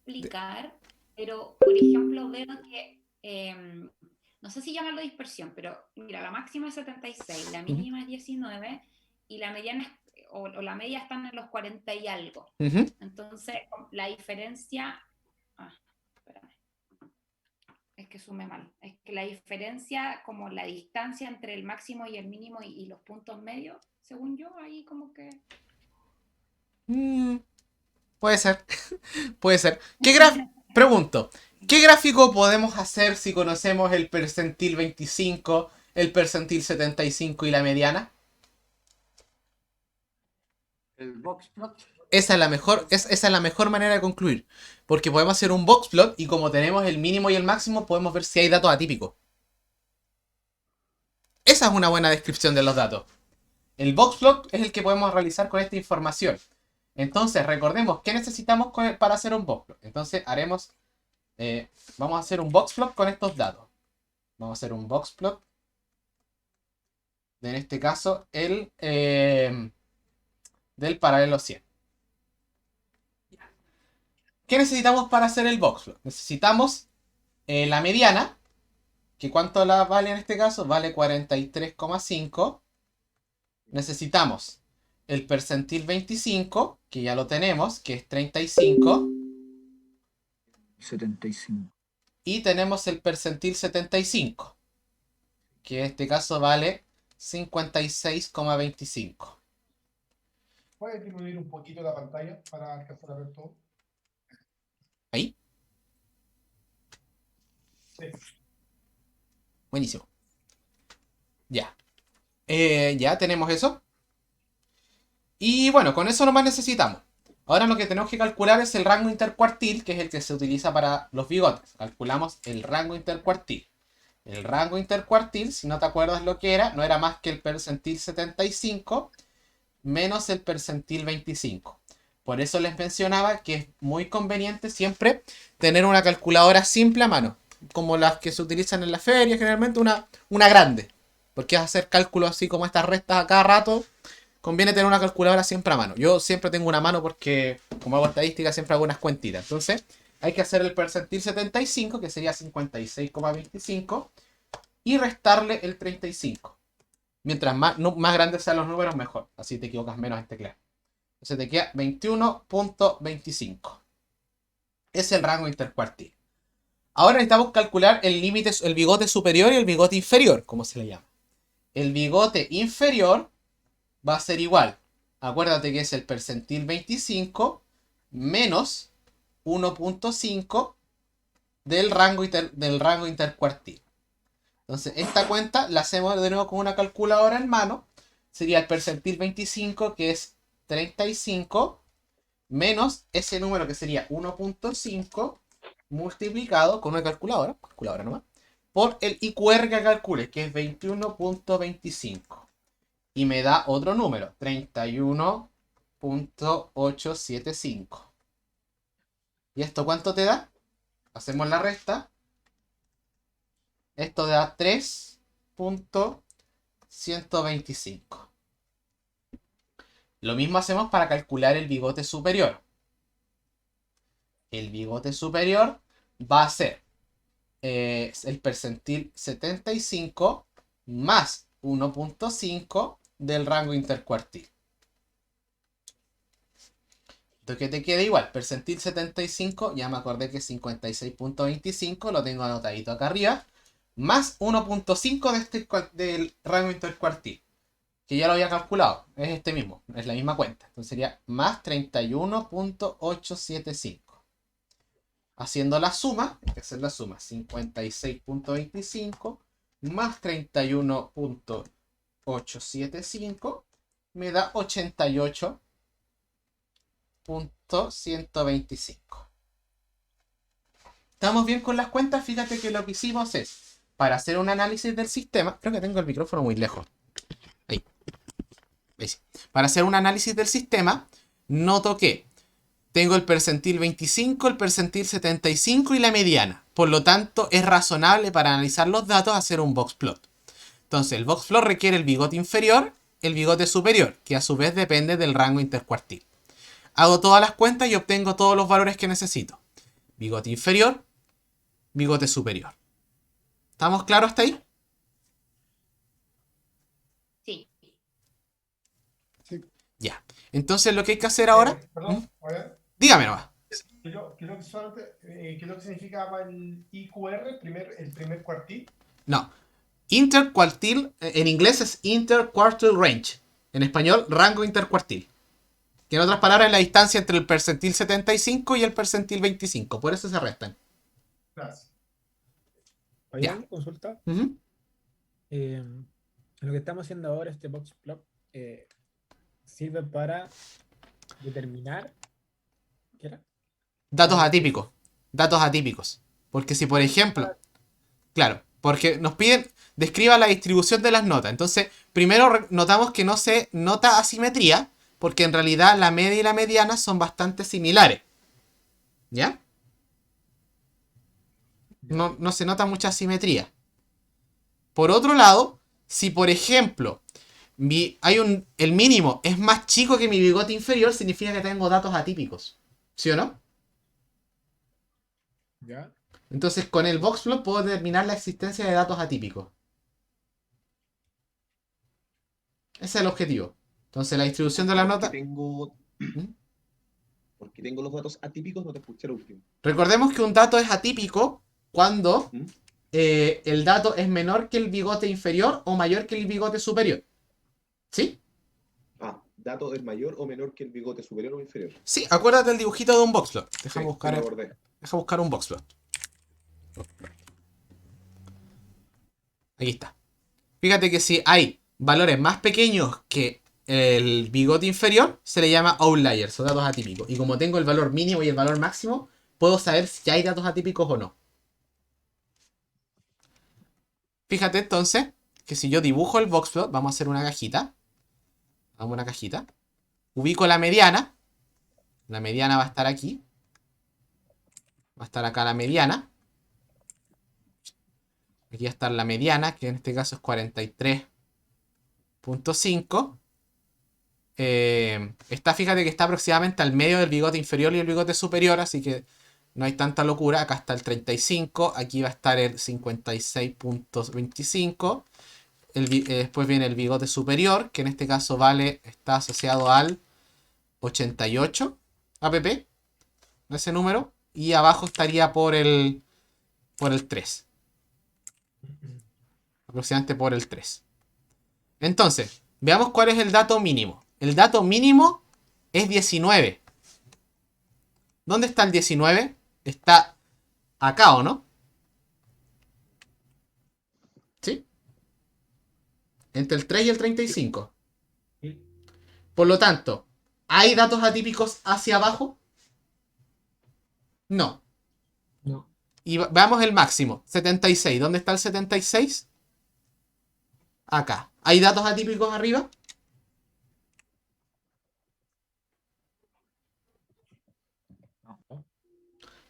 explicar, pero por ejemplo veo que, no sé si llamarlo dispersión, pero mira, la máxima es 76, la Ujú, mínima es 19 y la mediana o la media están en los 40 y algo. ujú. Entonces, la diferencia... Ah, espérame, es que sume mal. Es que la diferencia, como la distancia entre el máximo y el mínimo y los puntos medios, según yo, ahí como que... Mm, puede ser, puede ser. Pregunto, ¿qué gráfico podemos hacer si conocemos el percentil 25, el percentil 75 y la mediana? El box plot. Esa es la mejor manera de concluir. Porque podemos hacer un box plot y como tenemos el mínimo y el máximo, podemos ver si hay datos atípicos. Esa es una buena descripción de los datos. El box plot es el que podemos realizar con esta información. Entonces, recordemos qué necesitamos para hacer un box plot. Entonces, vamos a hacer un box plot con estos datos. Vamos a hacer un box plot. En este caso, del paralelo 100. ¿Qué necesitamos para hacer el box plot? Necesitamos la mediana, que cuánto la vale en este caso, vale 43,5. Necesitamos el percentil 25, que ya lo tenemos, que es 35. 75. Y tenemos el percentil 75, que en este caso vale 56,25. ¿Puedes disminuir un poquito la pantalla para alcanzar a ver todo? Ahí, Sí. buenísimo. Ya. Ya tenemos eso. Y bueno, con eso nomás necesitamos. Ahora lo que tenemos que calcular es el rango intercuartil, que es el que se utiliza para los bigotes. Calculamos el rango intercuartil. El rango intercuartil, si no te acuerdas lo que era, no era más que el percentil 75 menos el percentil 25. Por eso les mencionaba que es muy conveniente siempre tener una calculadora simple a mano, como las que se utilizan en la feria, generalmente una grande. Porque vas a hacer cálculos así como estas restas a cada rato, conviene tener una calculadora siempre a mano. Yo siempre tengo una mano porque como hago estadística siempre hago unas cuentitas. Entonces hay que hacer el percentil 75, que sería 56,25, y restarle el 35. Mientras más grandes sean los números, mejor. Así te equivocas menos en teclear. Entonces te queda 21,25. Es el rango intercuartil. Ahora necesitamos calcular el límite, el bigote superior y el bigote inferior, como se le llama. El bigote inferior va a ser igual. Acuérdate que es el percentil 25 menos 1,5 del rango intercuartil. Entonces, esta cuenta la hacemos de nuevo con una calculadora en mano. Sería el percentil 25, que es 35, menos ese número que sería 1,5 multiplicado con una calculadora nomás, por el IQR que calcule, que es 21,25. Y me da otro número, 31,875. ¿Y esto cuánto te da? Hacemos la resta. Esto da 3,125. Lo mismo hacemos para calcular el bigote superior. El bigote superior va a ser el percentil 75 más 1,5 del rango intercuartil. Entonces, ¿qué te queda igual? Percentil 75, ya me acordé que es 56,25, lo tengo anotadito acá arriba, más 1,5 del rango intercuartil, que ya lo había calculado, es este mismo, es la misma cuenta. Entonces sería más 31,875. Haciendo la suma, hay que hacer la suma, 56,25 más 31,875 me da 88,125. ¿Estamos bien con las cuentas? Fíjate que lo que hicimos es, para hacer un análisis del sistema, creo que tengo el micrófono muy lejos. Ahí. Ahí sí. Para hacer un análisis del sistema, noto que tengo el percentil 25, el percentil 75 y la mediana. Por lo tanto, es razonable para analizar los datos hacer un box plot. Entonces, el box plot requiere el bigote inferior, el bigote superior, que a su vez depende del rango intercuartil. Hago todas las cuentas y obtengo todos los valores que necesito. bigote inferior, bigote superior. ¿Estamos claros hasta ahí? Sí. Ya. Entonces lo que hay que hacer ahora... Perdón, a ver. Dígame nomás. ¿Qué es lo que significaba el IQR, el primer cuartil? No. Intercuartil, en inglés es interquartile range. En español, rango intercuartil. Que en otras palabras es la distancia entre el percentil 75 y el percentil 25. Por eso se restan. Gracias. Fabián, consulta. Ujú. Lo que estamos haciendo ahora, este box plot, sirve para determinar. ¿Qué era? Datos atípicos. Datos atípicos. Porque si, por ejemplo, claro, porque nos piden describa la distribución de las notas. Entonces, primero notamos que no se nota asimetría, porque en realidad la media y la mediana son bastante similares. ¿Ya? No se nota mucha asimetría. Por otro lado, si por ejemplo el mínimo es más chico que mi bigote inferior, significa que tengo datos atípicos. ¿Sí o no? ¿Ya? Entonces con el boxplot puedo determinar la existencia de datos atípicos. Ese es el objetivo. Entonces la distribución de la nota... ¿Mm? Porque tengo los datos atípicos, no te escuché el último. Recordemos que un dato es atípico cuando ¿Mm? el dato es menor que el bigote inferior o mayor que el bigote superior. ¿Sí? Ah, dato es mayor o menor que el bigote superior o inferior. Sí, acuérdate del dibujito de un boxplot. Sí, Deja sí me acordé. buscar un boxplot. Aquí está. Fíjate que si hay valores más pequeños que el bigote inferior, se le llama outliers o datos atípicos. Y como tengo el valor mínimo y el valor máximo, puedo saber si hay datos atípicos o no. Fíjate entonces que si yo dibujo el boxplot, vamos a hacer una cajita. Vamos a una cajita. Ubico la mediana. La mediana va a estar aquí. Va a estar acá la mediana. Aquí va a estar la mediana, que en este caso es 43.5. Fíjate que está aproximadamente al medio del bigote inferior y el bigote superior, así que no hay tanta locura. Acá está el 35, aquí va a estar el 56.25. Después viene el bigote superior, que en este caso está asociado al 88 APP, ese número, y abajo estaría por el 3. Aproximadamente por el 3. Entonces, veamos cuál es el dato mínimo. El dato mínimo es 19. ¿Dónde está el 19? Está acá, ¿o no? ¿Sí? Entre el 3 y el 35. Sí. Por lo tanto, ¿hay datos atípicos hacia abajo? No. No. Y veamos el máximo. 76. ¿Dónde está el 76? Acá. ¿Hay datos atípicos arriba?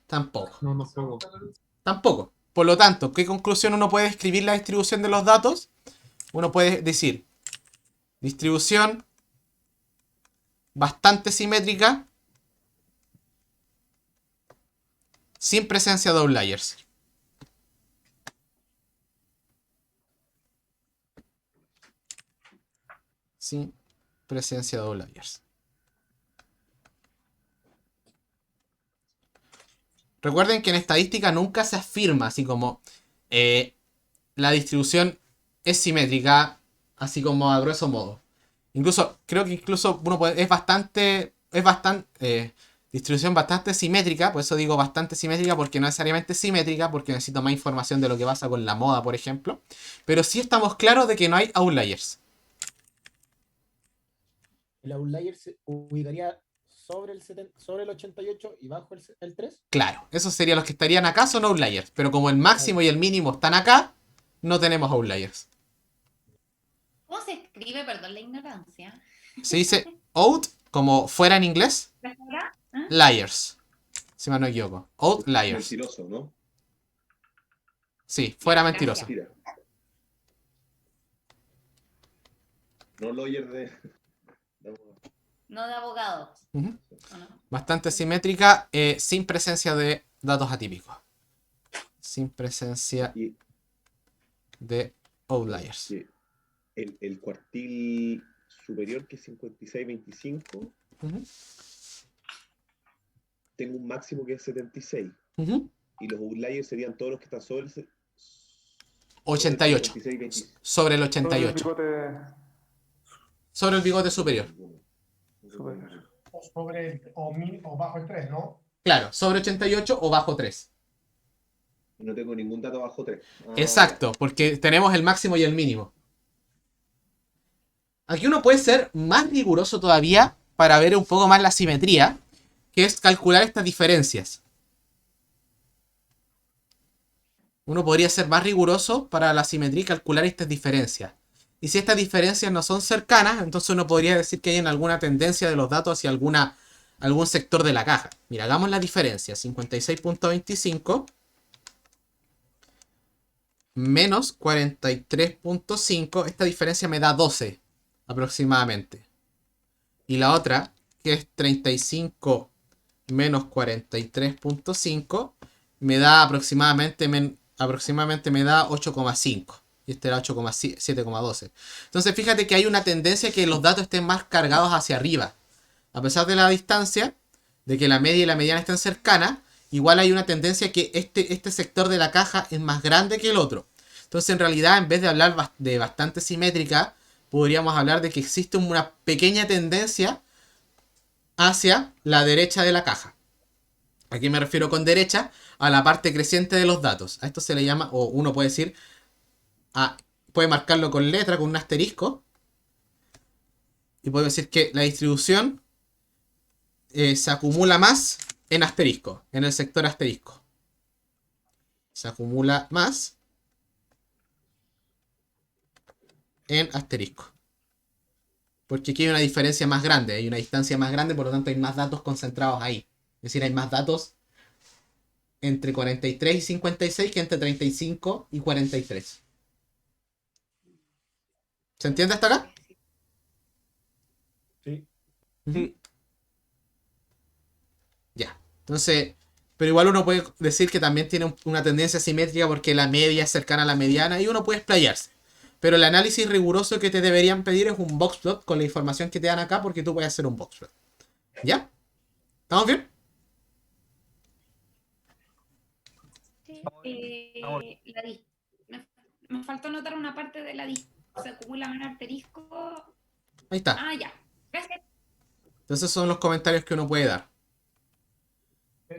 Tampoco. No puedo. Tampoco. Por lo tanto, ¿qué conclusión uno puede escribir la distribución de los datos? Uno puede decir distribución bastante simétrica sin presencia de outliers. Sin presencia de outliers. Recuerden que en estadística nunca se afirma así como la distribución es simétrica, así como a grueso modo. Creo que uno puede, distribución bastante simétrica, por eso digo bastante simétrica, porque no necesariamente simétrica, porque necesito más información de lo que pasa con la moda, por ejemplo. Pero sí estamos claros de que no hay outliers. El outlier se ubicaría sobre el 88 y bajo el 3. Claro, esos serían los que estarían acá, son outliers. Pero como el máximo y el mínimo están acá, no tenemos outliers. ¿Cómo se escribe? Perdón la ignorancia. Se dice out, como fuera en inglés, ¿Ahora? ¿Ah? liars. Si mal no equivoco. Outliers. Mentiroso, ¿no? Sí, fuera Gracias. mentiroso. Mentira. No lawyer de... No de abogados. Ujú. ¿O no? Bastante simétrica, sin presencia de datos atípicos. Sin presencia Y de outliers. sí, el cuartil superior, que es 56-25, Ujú, tengo un máximo que es 76. ujú. Y los outliers serían todos los que están sobre el 88. 56-25. Sobre el Sobre el 88. bigote Sobre el bigote superior. superior. O sobre o bajo el 3, ¿no? Claro, sobre 88 o bajo 3. No tengo ningún dato bajo 3. Exacto, porque tenemos el máximo y el mínimo. Aquí uno puede ser más riguroso todavía para ver un poco más la simetría, que es calcular estas diferencias. Uno podría ser más riguroso para la simetría y calcular estas diferencias. Y si estas diferencias no son cercanas, entonces uno podría decir que hay alguna tendencia de los datos hacia algún sector de la caja. Mira, hagamos la diferencia. 56.25 menos 43.5. Esta diferencia me da 12 aproximadamente. Y la otra, que es 35 menos 43.5, me da aproximadamente me da 8,5. Y este era 7,12. Entonces fíjate que hay una tendencia que los datos estén más cargados hacia arriba. A pesar de la distancia, de que la media y la mediana estén cercanas, igual hay una tendencia que este sector de la caja es más grande que el otro. Entonces en realidad, en vez de hablar de bastante simétrica, podríamos hablar de que existe una pequeña tendencia hacia la derecha de la caja. Aquí me refiero con derecha a la parte creciente de los datos. A esto se le llama, o uno puede decir, puede marcarlo con letra, con un asterisco. Y puede decir que la distribución se acumula más en asterisco, en el sector asterisco. Se acumula más en asterisco. Porque aquí hay una diferencia más grande, hay una distancia más grande, por lo tanto hay más datos concentrados ahí. Es decir, hay más datos entre 43 y 56 que entre 35 y 43. ¿Se entiende hasta acá? Sí. Sí. Ya. Entonces, pero igual uno puede decir que también tiene una tendencia simétrica porque la media es cercana a la mediana y uno puede explayarse. Pero el análisis riguroso que te deberían pedir es un boxplot con la información que te dan acá porque tú puedes hacer un boxplot. ¿Ya? ¿Estamos bien? Sí, Vamos. me faltó notar una parte de se acumula en asterisco. Ahí está. Ah, ya. Gracias. Entonces son los comentarios que uno puede dar.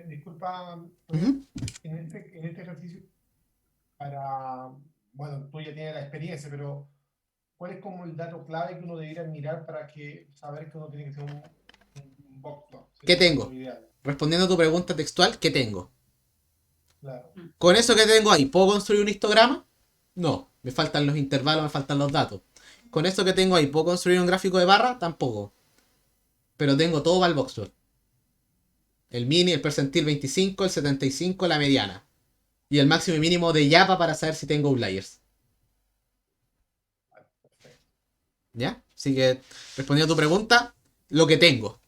Disculpa, Ujú. en este ejercicio, bueno, tú ya tienes la experiencia, pero ¿cuál es como el dato clave que uno debería mirar para saber que uno tiene que hacer un box plot? ¿Qué Sería tengo? lo ideal, Respondiendo a tu pregunta textual, ¿qué tengo? claro. Con eso que tengo ahí, ¿puedo construir un histograma? No, me faltan los intervalos, me faltan los datos. Con esto que tengo ahí, ¿puedo construir un gráfico de barra? Tampoco. Pero tengo todo para el boxplot. El mini, el percentil 25, el 75, la mediana. Y el máximo y mínimo de Yapa para saber si tengo outliers. ¿Ya? Así que, respondiendo a tu pregunta, lo que tengo.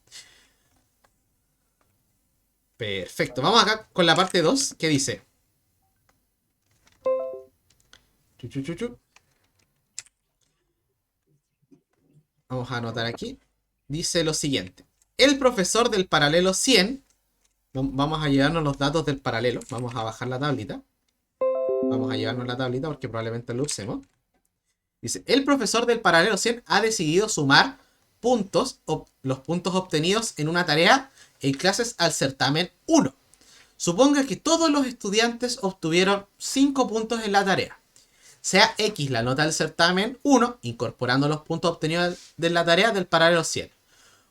Perfecto. Vamos acá con la parte 2, que dice... Vamos a anotar aquí. Dice lo siguiente. El profesor del paralelo 100... Vamos a llevarnos los datos del paralelo. Vamos a bajar la tablita. Vamos a llevarnos la tablita porque probablemente lo usemos. Dice, el profesor del paralelo 100 ha decidido sumar los puntos obtenidos en una tarea en clases al certamen 1. Suponga que todos los estudiantes obtuvieron 5 puntos en la tarea. Sea X la nota del certamen 1, incorporando los puntos obtenidos de la tarea del paralelo 100.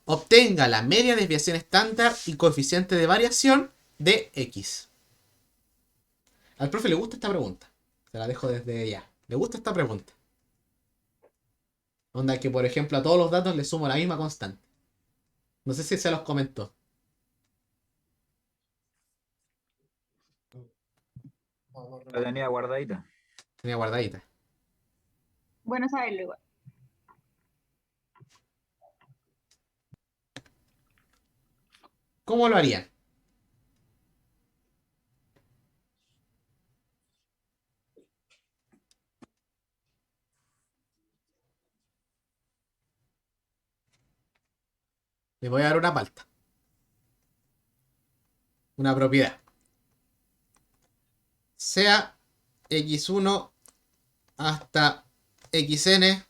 Obtenga la media desviación estándar y coeficiente de variación de X. Al profe le gusta esta pregunta. Se la dejo desde ya. Le gusta esta pregunta. Onda que, por ejemplo, a todos los datos le sumo la misma constante. No sé si se los comentó. La tenía guardadita. Tenía guardadita. Bueno saberlo igual. ¿Cómo lo harían? Le voy a dar una palta. Una propiedad. Sea x1 hasta xn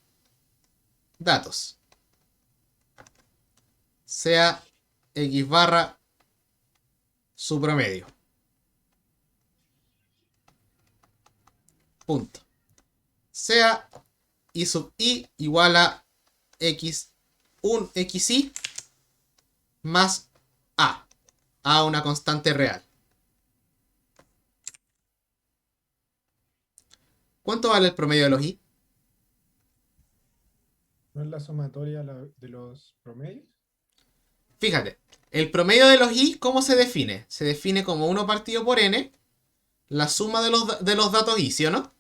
datos. Sea x barra su promedio. Punto. Sea i sub i igual a x1 xi más a una constante real. ¿Cuánto vale el promedio de los i? ¿No es la sumatoria de los promedios? Fíjate, el promedio de los i, ¿cómo se define? Se define como 1 partido por n, la suma de los datos i, ¿sí o no?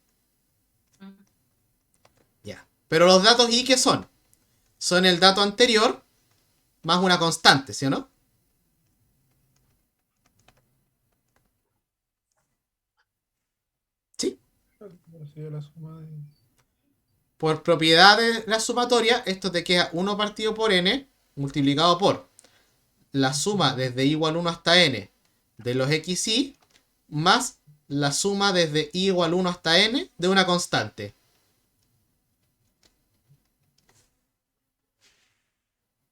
Ya. Pero los datos i, ¿qué son? Son el dato anterior más una constante, ¿sí o no? ¿Sí? Bueno, sería la suma de... Por propiedad de la sumatoria, esto te queda 1 partido por n multiplicado por la suma desde i igual 1 hasta n de los xi más la suma desde i igual 1 hasta n de una constante.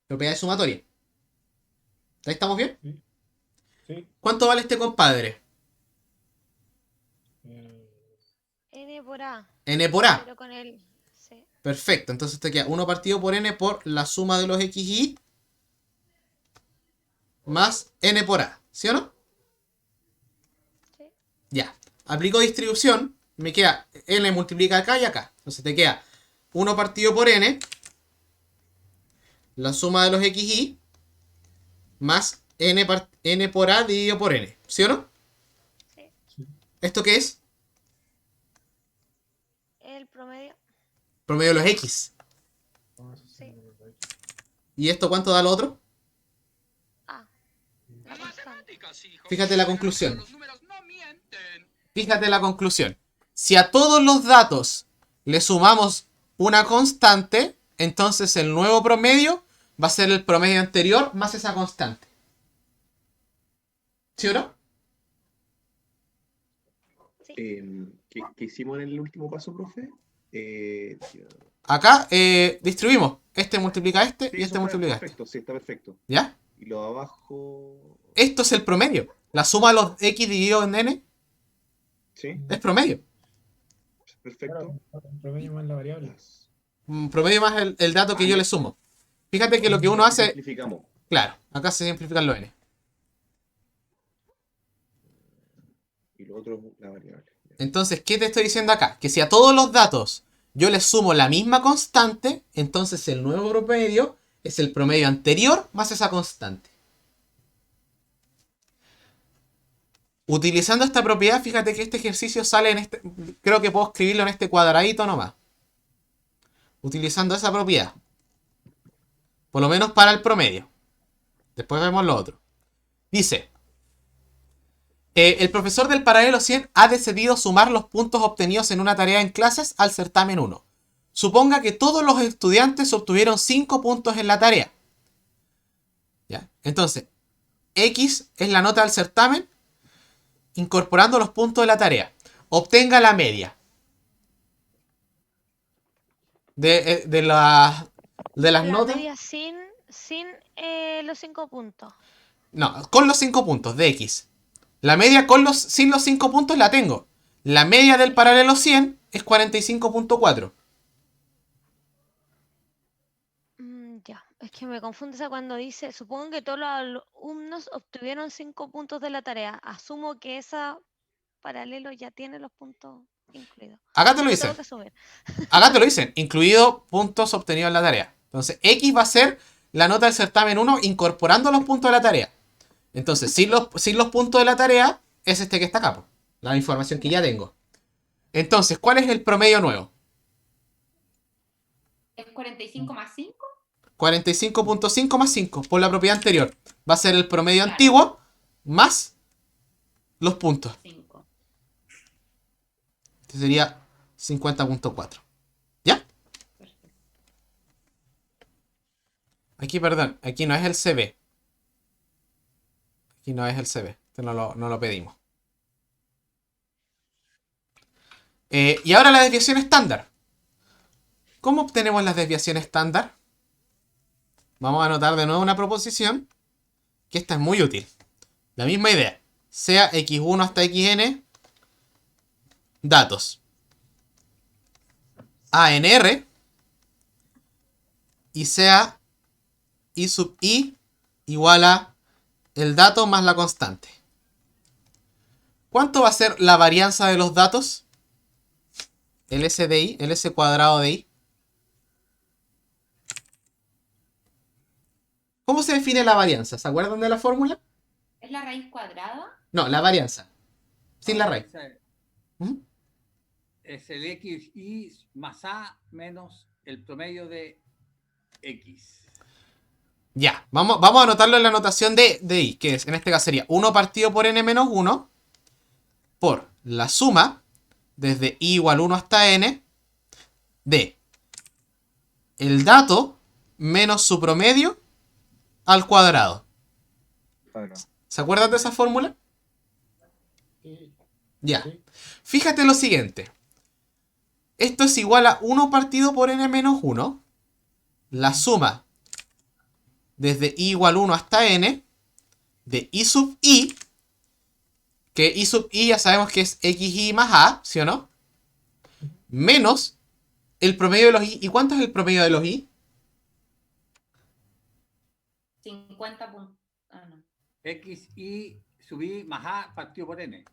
Propiedad de sumatoria. ¿Ahí estamos bien? Sí. ¿Cuánto vale este compadre? N por A, N por A. pero con el... Sí. Perfecto. Entonces te queda 1 partido por n por la suma de los xi más n por A. ¿Sí o no? Sí. Ya. Aplico distribución. Me queda n multiplica acá y acá. Entonces te queda 1 partido por n. La suma de los xi más n por A dividido por n. ¿Sí o no? Sí. ¿Esto qué es? El promedio. Promedio de los x. Sí. ¿Y esto cuánto da lo otro? A. La constante. Fíjate la conclusión. Fíjate la conclusión. Si a todos los datos le sumamos una constante, entonces el nuevo promedio va a ser el promedio anterior más esa constante. ¿Sí o no? Sí. ¿Qué hicimos en el último paso, profe? Acá distribuimos. Este multiplica este Sí, y eso este está multiplica este. perfecto, sí, está perfecto. ¿Ya? Y lo de abajo... Esto es el promedio. La suma de los x dividido en n Sí, es promedio. perfecto. Claro, el promedio más la variable. Promedio más el dato que yo le sumo. Fíjate que lo que uno hace... Simplificamos. Claro, acá se simplifican los n. Y lo otro es la variable. Entonces, ¿qué te estoy diciendo acá? Que si a todos los datos yo le sumo la misma constante, entonces el nuevo promedio es el promedio anterior más esa constante. Utilizando esta propiedad, fíjate que este ejercicio sale en este... Creo que puedo escribirlo en este cuadradito nomás. Utilizando esa propiedad. Por lo menos para el promedio. Después vemos lo otro. Dice... el profesor del paralelo 100 ha decidido sumar los puntos obtenidos en una tarea en clases al certamen 1. Suponga que todos los estudiantes obtuvieron 5 puntos en la tarea. ¿Ya? Entonces, X es la nota del certamen incorporando los puntos de la tarea. Obtenga la media de las La notas. media sin los 5 puntos. No, con los 5 puntos de X. La media sin los 5 puntos la tengo. La media del paralelo 100 es 45.4. Ya, es que me confunde esa cuando dice, supongo que todos los alumnos obtuvieron 5 puntos de la tarea. Asumo que esa paralelo ya tiene los puntos incluidos. Acá te lo Lo dicen. tengo que asumir. Acá te lo dicen. Incluido puntos obtenidos en la tarea. Entonces, X va a ser la nota del certamen 1 incorporando los puntos de la tarea. Entonces, sin los puntos de la tarea, es este que está acá. La información que ya tengo. Entonces, ¿cuál es el promedio nuevo? ¿Es 45 más 5? 45.5 más 5 por la propiedad anterior. Va a ser el promedio Claro. antiguo más los puntos. 5. Este sería 50.4. ¿Ya? Perfecto. Aquí, perdón, aquí no es el CB. Aquí no es el CB. Este no lo pedimos. Y ahora la desviación estándar. ¿Cómo obtenemos la desviación estándar? Vamos a anotar de nuevo una proposición, que esta es muy útil. La misma idea. Sea x1 hasta xn datos a en R y sea i sub i igual a el dato más la constante. ¿Cuánto va a ser la varianza de los datos? El S de i, el S cuadrado de i. ¿Cómo se define la varianza? ¿Se acuerdan de la fórmula? ¿Es la raíz cuadrada? No, la varianza. Sin la raíz. ¿Mm? Es el xy más a menos el promedio de x. Ya, vamos a anotarlo en la notación de i, que es, en este caso sería 1 partido por n menos 1 por la suma desde i igual 1 hasta n de el dato menos su promedio al cuadrado. Claro. ¿Se acuerdan de esa fórmula? Sí, Ya. sí. Fíjate lo siguiente. Esto es igual a 1 partido por n menos 1. La suma desde i igual 1 hasta n de i sub i. Que i sub i ya sabemos que es xy más a, ¿sí o no? Menos el promedio de los i. ¿Y cuánto es el promedio de los i? 50 puntos. Ah, no. xy sub i más a partido por n.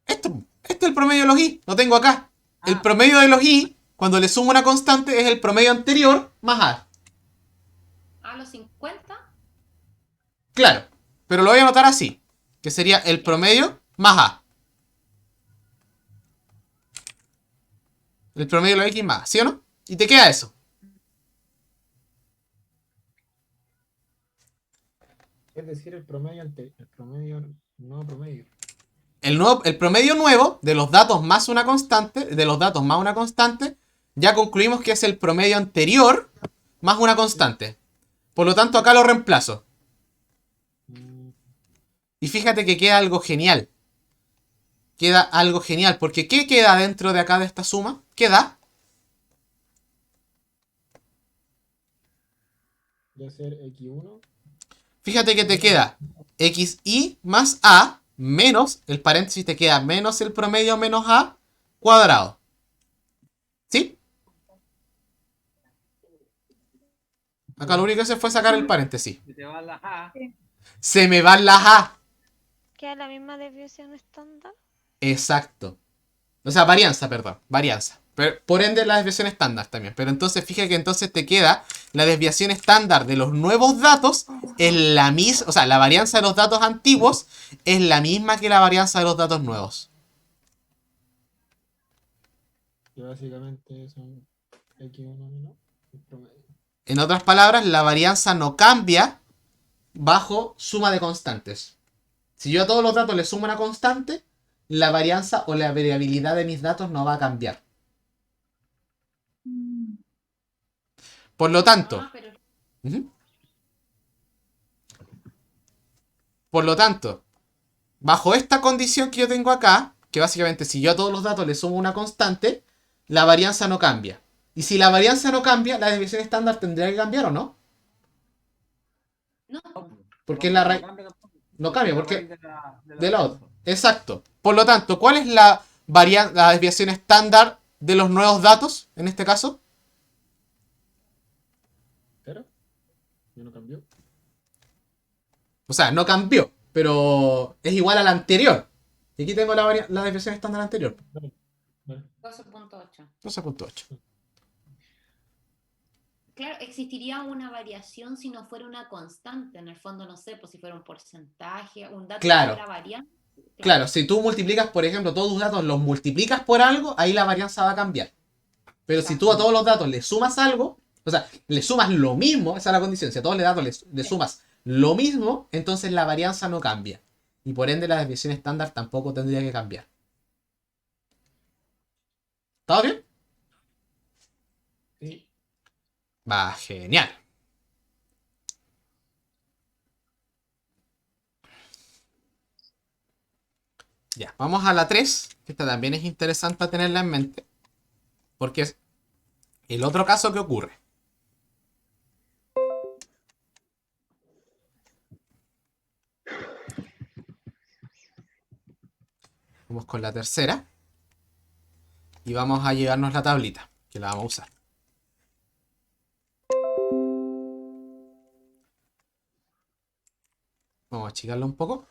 Este es el promedio de los i. Lo tengo acá. El Ah. promedio de los i, cuando le sumo una constante, es el promedio anterior más a. ¿A los 50? Claro, pero lo voy a anotar así, que sería el promedio más a. El promedio de los x más a, ¿sí o no? Y te queda eso. Es decir, el promedio el promedio, no promedio. El promedio nuevo de los datos más una constante, ya concluimos que es el promedio anterior más una constante. Por lo tanto, acá lo reemplazo. Mm, Y fíjate que queda algo genial. Queda algo genial, porque ¿qué queda dentro de acá de esta suma? Queda Va a ser x1. fíjate que te queda xy más a menos, el paréntesis te queda menos el promedio menos a cuadrado. ¿Sí? Acá lo único que se fue sacar el paréntesis. Se te van las a. Se me van las a. ¿Queda la misma desviación estándar? Exacto. O sea, varianza, perdón. Varianza. Pero, por ende, la desviación estándar también. Pero entonces, fíjate que entonces te queda la desviación estándar de los nuevos datos es la misma. O sea, la varianza de los datos antiguos es la misma que la varianza de los datos nuevos. Que básicamente son x1 menos el promedio. En otras palabras, la varianza no cambia bajo suma de constantes. Si yo a todos los datos le sumo una constante, la varianza o la variabilidad de mis datos no va a cambiar. Por lo tanto, Ah, pero ujú. Por lo tanto, bajo esta condición que yo tengo acá, que básicamente si yo a todos los datos le sumo una constante, la varianza no cambia. Y si la varianza no cambia, la desviación estándar tendría que cambiar o no. no. Porque la raíz cambia tampoco. no cambia, La porque raíz de la otra. Exacto. Por lo tanto, ¿cuál es la desviación estándar de los nuevos datos en este caso? ¿Cero? ¿Ya no cambió? O sea, no cambió, pero es igual a la anterior. Y aquí tengo la desviación estándar anterior. Vale. 12.8. 12.8. Claro, existiría una variación si no fuera una constante. En el fondo, no sé, pues si fuera un porcentaje, un dato Claro. que fuera variante. Claro, si tú multiplicas, por ejemplo, todos tus datos, los multiplicas por algo, ahí la varianza va a cambiar. Pero si tú a todos los datos le sumas algo, o sea, le sumas lo mismo, esa es la condición, si a todos los datos le sumas lo mismo, entonces la varianza no cambia. Y por ende la desviación estándar tampoco tendría que cambiar. ¿Todo bien? Sí. Va, genial. Ya, vamos a la 3, que esta también es interesante a tenerla en mente, porque es el otro caso que ocurre. Vamos con la tercera. Y vamos a llevarnos la tablita, que la vamos a usar. Vamos a achicarla un poco.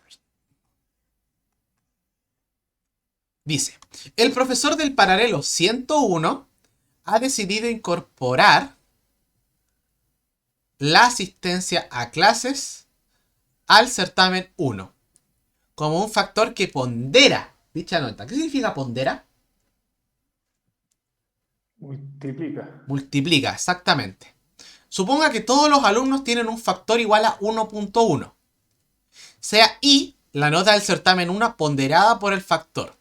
Dice, el profesor del paralelo 101 ha decidido incorporar la asistencia a clases al certamen 1 como un factor que pondera dicha nota. ¿Qué significa pondera? Multiplica. Multiplica, exactamente. Suponga que todos los alumnos tienen un factor igual a 1.1. Sea I la nota del certamen 1 ponderada por el factor.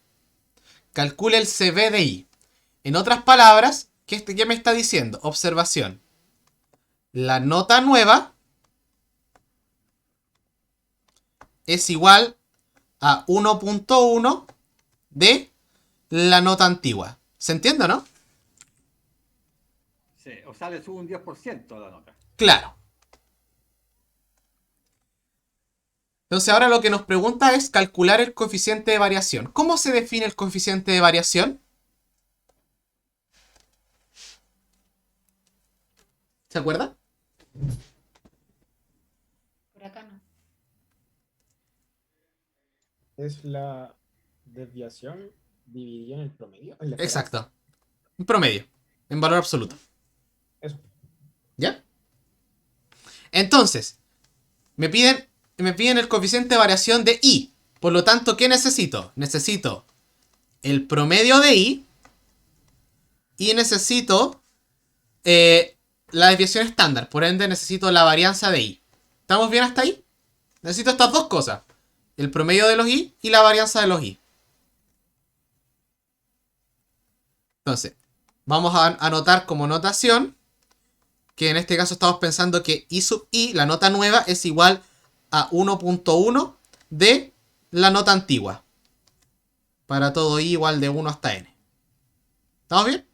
Calcule el CB de I. En otras palabras, ¿qué me está diciendo? Observación. La nota nueva es igual a 1.1 de la nota antigua. ¿Se entiende, no? Sí, o sea, le sube un 10% a la nota. Claro. Entonces ahora lo que nos pregunta es calcular el coeficiente de variación. ¿Cómo se define el coeficiente de variación? ¿Se acuerda? Por acá no. Es la desviación dividida en el promedio. En la Exacto. Un promedio. En valor absoluto. Eso. ¿Ya? Entonces, me piden el coeficiente de variación de I. Por lo tanto, ¿qué necesito? Necesito el promedio de I y necesito la desviación estándar. Por ende, necesito la varianza de I. ¿Estamos bien hasta ahí? Necesito estas dos cosas. El promedio de los I y la varianza de los I. Entonces, vamos a anotar como notación que en este caso estamos pensando que I sub I, la nota nueva, es igual a 1.1 de la nota antigua. Para todo I igual de 1 hasta N. ¿Estamos bien?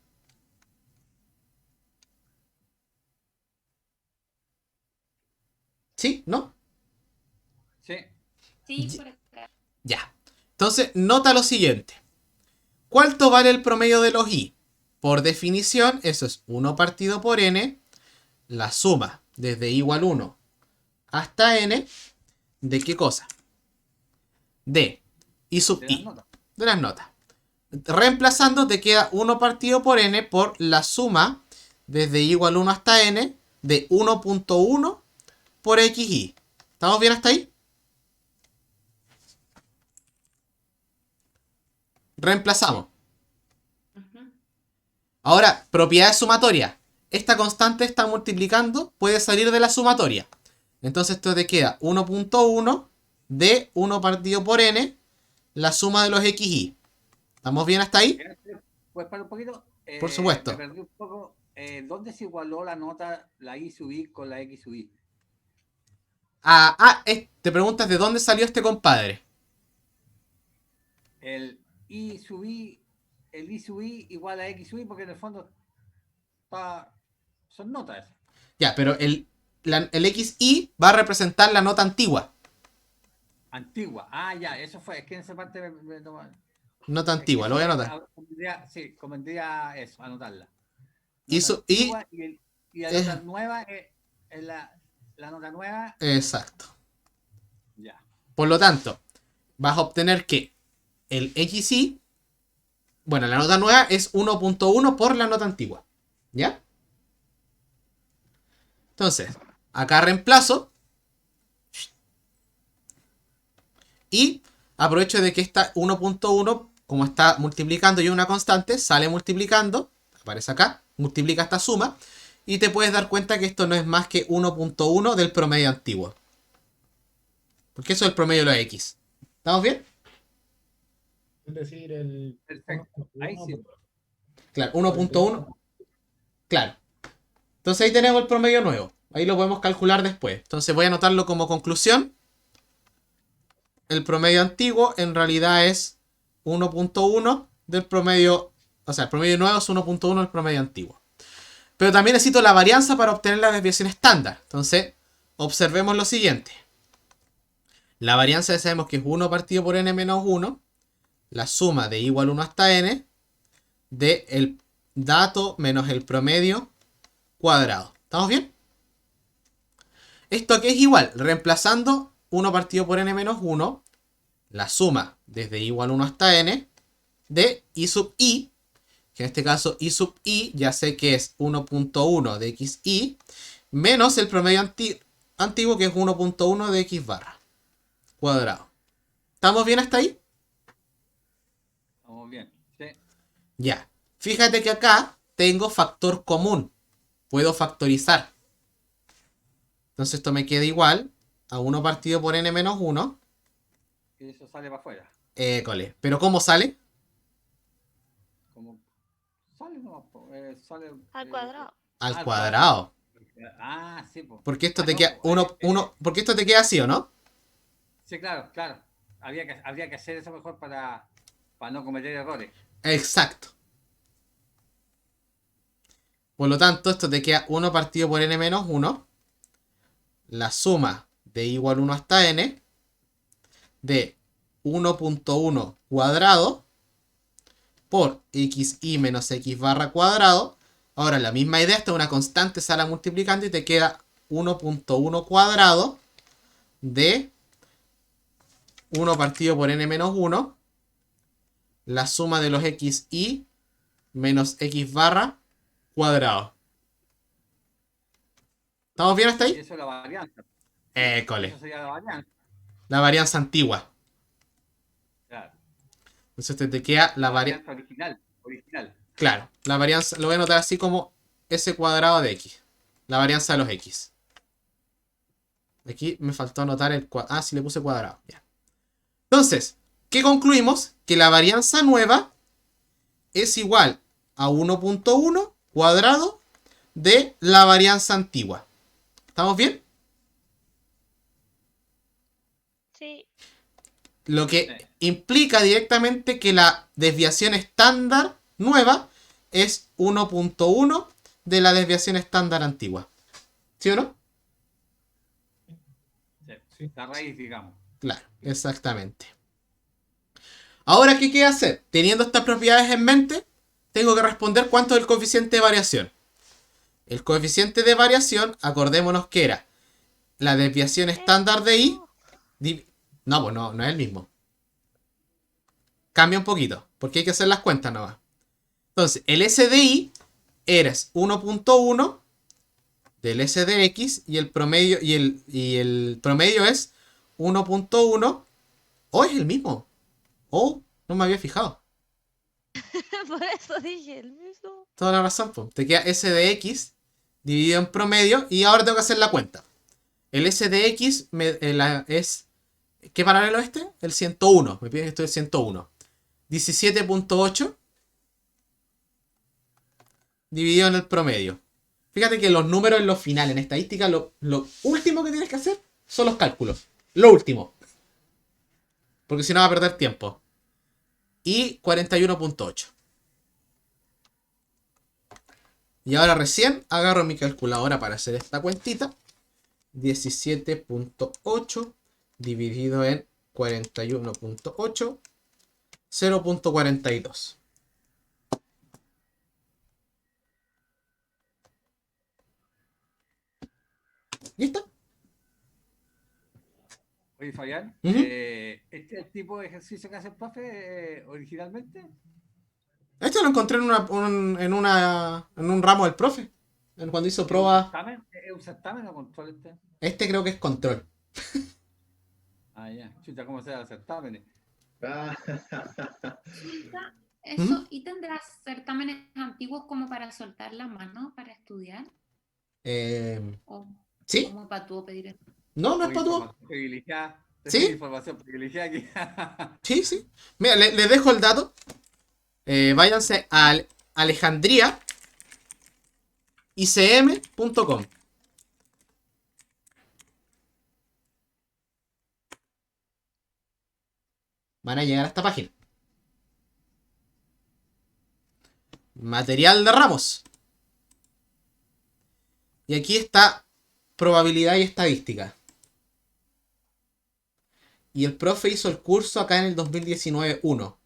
¿Sí? ¿No? Sí. Sí, por acá. Ya. Entonces, nota lo siguiente. ¿Cuánto vale el promedio de los I? Por definición, eso es 1 partido por N, la suma desde I igual 1 hasta N, ¿de qué cosa? De I sub I. De las notas. Reemplazando te queda 1 partido por N por la suma desde I igual 1 hasta N de 1.1 por XI. ¿Estamos bien hasta ahí? Reemplazamos. Ahora, propiedades sumatorias. Esta constante está multiplicando, puede salir de la sumatoria. Entonces esto te queda 1.1 de 1 partido por N, la suma de los XI. ¿Estamos bien hasta ahí? Pues para un poquito. Por supuesto. Me perdí un poco. ¿Dónde se igualó la nota, la I sub I con la X sub I? Te preguntas de dónde salió este compadre. El I sub I igual a X sub I, porque en el fondo son notas. Ya, pero el XI va a representar la nota antigua. Antigua. Ah, ya, eso fue. Es que en esa parte Nota antigua, lo voy a anotar. Sí, convendría eso, anotarla. Y la nota nueva es la nota nueva. Exacto. Ya. Por lo tanto, vas a obtener que el XI, bueno, la nota nueva es 1.1 por la nota antigua. ¿Ya? Entonces, acá reemplazo. Y aprovecho de que esta 1.1, como está multiplicando y una constante, sale multiplicando. Aparece acá, multiplica esta suma. Y te puedes dar cuenta que esto no es más que 1.1 del promedio antiguo. Porque eso es el promedio de los X. ¿Estamos bien? Es decir, el... Perfecto. Ahí sí. Claro, 1.1. Claro. Entonces ahí tenemos el promedio nuevo. Ahí lo podemos calcular después. Entonces voy a anotarlo como conclusión. El promedio antiguo en realidad es 1.1 del promedio, o sea, el promedio nuevo es 1.1 del promedio antiguo. Pero también necesito la varianza para obtener la desviación estándar. Entonces, observemos lo siguiente. La varianza ya sabemos que es 1 partido por n menos 1, la suma de igual 1 hasta n, de el dato menos el promedio cuadrado. ¿Estamos bien? Esto aquí es igual, reemplazando 1 partido por n menos 1, la suma desde igual 1 hasta n, de i sub i, que en este caso i sub i ya sé que es 1.1 de xi, menos el promedio antiguo que es 1.1 de x barra cuadrado. ¿Estamos bien hasta ahí? Estamos bien. Sí. Ya. Fíjate que acá tengo factor común. Puedo factorizar. Entonces esto me queda igual a 1 partido por n menos 1. Y eso sale para afuera. École. ¿Pero cómo sale? Como sale nomás, sale Al cuadrado. Al al cuadrado. Ah, sí, pues. Porque esto te no, queda po, porque esto te queda así, ¿o no? Sí, claro, claro. Habría que hacer eso mejor para no cometer errores. Exacto. Por lo tanto, esto te queda 1 partido por n menos 1. La suma de igual 1 hasta n de 1.1 cuadrado por xi menos x barra cuadrado. Ahora la misma idea, esta es una constante, sale multiplicando y te queda 1.1 cuadrado de 1 partido por n menos 1. La suma de los xi menos x barra cuadrado. ¿Estamos bien hasta Y ahí? eso es la varianza. École. Eso sería la varianza. La varianza antigua. Claro. Entonces te queda la varianza. varianza original. Claro, la varianza lo voy a anotar así como s cuadrado de x. La varianza de los x. Aquí me faltó anotar el cuadrado. Ah, sí, le puse cuadrado. Ya. Entonces, ¿qué concluimos? Que la varianza nueva es igual a 1.1 cuadrado de la varianza antigua. ¿Estamos bien? Sí. Lo que Sí. implica directamente que la desviación estándar nueva es 1.1 de la desviación estándar antigua. ¿Sí o no? Sí. La raíz, digamos. Claro, exactamente. Ahora, ¿qué queda hacer? Teniendo estas propiedades en mente, tengo que responder cuánto es el coeficiente de variación. El coeficiente de variación, acordémonos que era la desviación estándar de i. No, pues no es el mismo. Cambia un poquito, porque hay que hacer las cuentas nomás. Entonces, el s de i eres 1.1 del s de x y el promedio, y el promedio es 1.1. ¿O es el mismo? ¿O? No me había fijado. Por eso dije el mismo. Toda la razón, pues. Te queda s de x dividido en promedio y ahora tengo que hacer la cuenta. El s de x es... ¿Qué paralelo es este? El 101. Me piden que esto es 101. 17.8 dividido en el promedio. Fíjate que los números en los finales, en estadística, lo último que tienes que hacer son los cálculos. Lo último. Porque si no va a perder tiempo. Y 41.8. Y ahora recién agarro mi calculadora para hacer esta cuentita. 17.8 dividido en 41.8. 0.42. ¿Listo? Oye, Fabián, Ujú. ¿este es el tipo de ejercicio que hace el profe originalmente? Esto lo encontré en un ramo del profe. Cuando hizo ¿Es un pruebas. certamen? ¿Es un certamen o control este? Este creo que es control. Ah, ya. Chuta, ¿cómo se llama certámenes? Ah, Consulta, ¿Mm? eso, ¿y tendrás certámenes antiguos como para soltar la mano para estudiar? ¿O ¿Sí? cómo para tú pedir eso? No, no es Oye, para tú. información privilegiada. ¿Sí? Información privilegiada aquí. Sí, sí. Mira, les dejo el dato. Váyanse a Alejandría icm.com. Van a llegar a esta página. material de ramos. Y aquí está probabilidad y estadística. Y el profe hizo el curso acá en el 2019-1.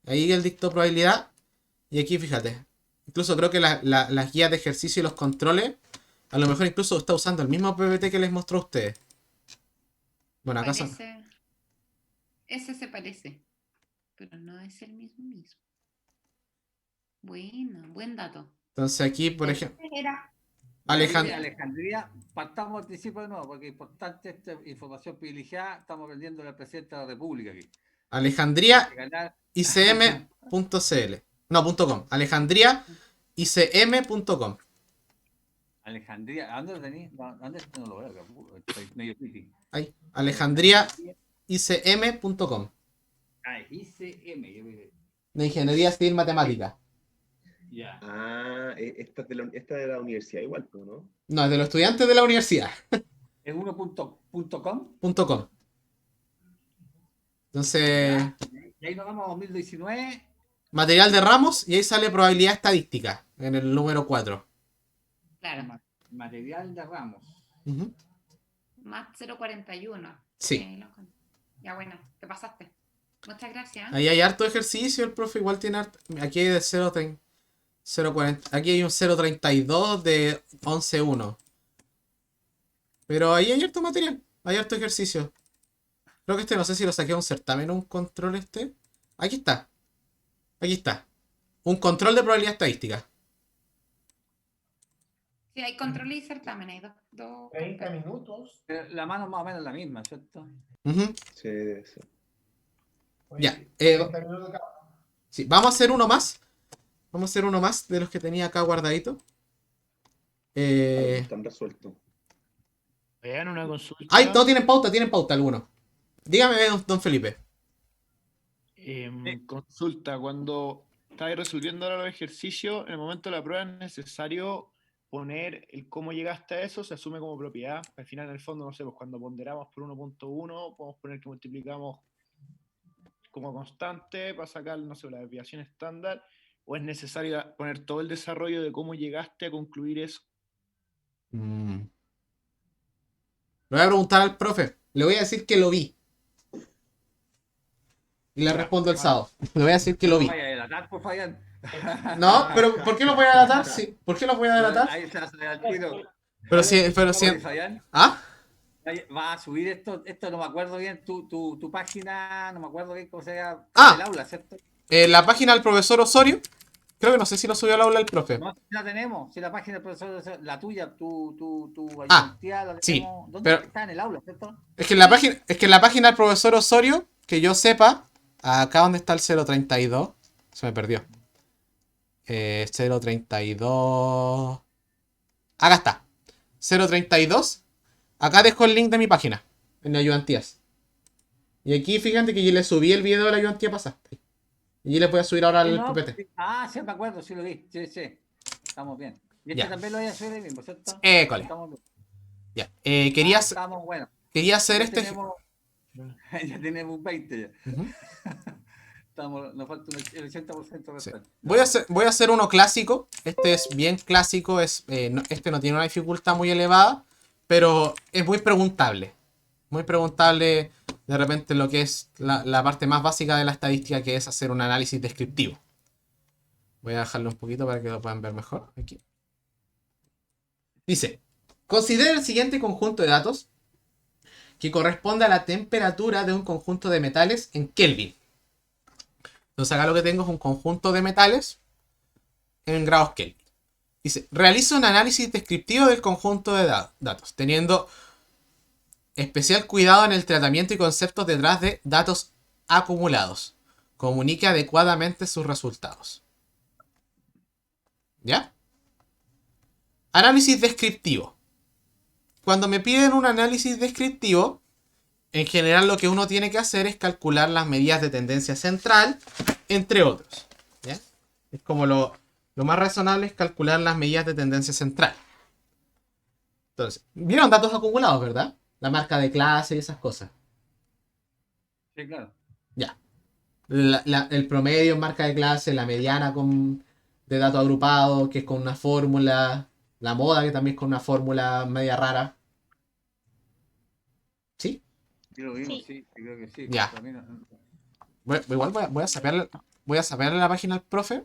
Ahí él dictó probabilidad. Y aquí fíjate. Incluso creo que las guías de ejercicio y los controles, a lo mejor incluso está usando el mismo PPT que les mostró a ustedes. Bueno, acá son... Ese se parece, pero no es el mismo. Bueno, buen dato. Entonces aquí, por ejemplo... Era Alejandría, partamos al principio de nuevo, porque es importante esta información privilegiada. Estamos aprendiendo del presidente de la República aquí. Alejandría Ganar. icm.cl. No, .com. Alejandría icm.com. Alejandría, ¿a dónde lo tenéis? ¿Dónde no lo veo? Acá, estoy medio piti. Ahí. Alejandría icm.com. Ah, ICM. De Ingeniería Civil Matemática. Ya. Ah, esta es de la universidad igual, ¿no? No, es de los estudiantes de la universidad. ¿Es 1.com? .com. Entonces, Y ahí nos vamos a 2019. material de ramos y ahí sale probabilidad estadística en el número 4. Claro, Material de ramos. Ujú. más 0,41. Sí. Ya bueno, te pasaste. Muchas gracias. Ahí hay harto ejercicio, el profe igual tiene harto. Aquí hay de 0.40. Aquí hay un 0.32 de 11.1. Pero ahí hay harto material, hay harto ejercicio. Creo que este no sé si lo saqué a un certamen o un control este. Aquí está. Aquí está. Un control de probabilidad estadística. Sí, hay control y certamen, hay dos 30 minutos. La mano más o menos la misma, ¿cierto? Ujú. Sí, debe ser. Oye, Ya, 30 minutos cada uno. Sí, vamos a hacer uno más. Vamos a hacer uno más de los que tenía acá guardadito. Están resueltos. Vean una consulta. Ay, no tienen pauta algunos. Dígame, don Felipe. Consulta, cuando estáis resolviendo ahora los ejercicios, en el momento de la prueba es necesario poner el cómo llegaste a eso, se asume como propiedad. Al final, en el fondo, no sé, pues cuando ponderamos por 1.1, podemos poner que multiplicamos como constante para sacar, no sé, la desviación estándar, o es necesario poner todo el desarrollo de cómo llegaste a concluir eso. Le voy a preguntar al profe. Le voy a decir que lo vi. Y le respondo el sábado. Le voy a decir que lo vi. Vaya a delatar, por Fabián. No, pero ¿por qué los voy a delatar? Sí. ¿Por qué los voy a delatar? Ahí se hace al tiro. Pero si... Fabián, ¿Ah? va a subir esto no me acuerdo bien, tu página, no me acuerdo bien cómo se llama, Ah. el aula, ¿cierto? La página del profesor Osorio. Creo que no sé si lo subió al aula el profe. No, si la tenemos, si la página del profesor, la tuya, tu Ah, ayudantía, la sí, tenemos. ¿Dónde pero- está? En el aula, ¿cierto? Es que en la página del profesor Osorio, que yo sepa, acá donde está el 032, se me perdió. 032. Acá está. 032. Acá dejo el link de mi página, en la ayudantías. Y aquí fíjate que yo le subí el video de la ayudantía pasada. Y les voy a subir ahora al No, PPT. sí me acuerdo, sí lo vi, sí. Estamos bien. Y este Ya. también lo voy a hacer ahí mismo, ¿cierto? Cole. Estamos bien. Ya. Quería Estamos buenos. hacer Ya este. tenemos, ya tenemos un 20 ya. Ujú. Nos falta el 80% Sí. restante. Voy a hacer uno clásico. Este es bien clásico. Este no tiene una dificultad muy elevada, pero es muy preguntable. Muy preguntable de repente lo que es la parte más básica de la estadística, que es hacer un análisis descriptivo. Voy a dejarlo un poquito para que lo puedan ver mejor. Aquí. Dice, considera el siguiente conjunto de datos que corresponde a la temperatura de un conjunto de metales en Kelvin. Entonces acá lo que tengo es un conjunto de metales en grados Kelvin. Dice, realiza un análisis descriptivo del conjunto de datos, teniendo especial cuidado en el tratamiento y conceptos detrás de datos acumulados. Comunique adecuadamente sus resultados. ¿Ya? Análisis descriptivo. Cuando me piden un análisis descriptivo, en general lo que uno tiene que hacer es calcular las medidas de tendencia central, entre otros. ¿Ya? Es como lo más razonable es calcular las medidas de tendencia central. Entonces, vieron datos acumulados, ¿verdad? La marca de clase y esas cosas. Sí, claro. Ya. El promedio en marca de clase, la mediana con de datos agrupados, que es con una fórmula. La moda, que también es con una fórmula media rara. ¿Sí? Sí, lo vimos, Sí. sí, creo que sí. Ya. Para mí no- Igual voy a sapearle la página al profe.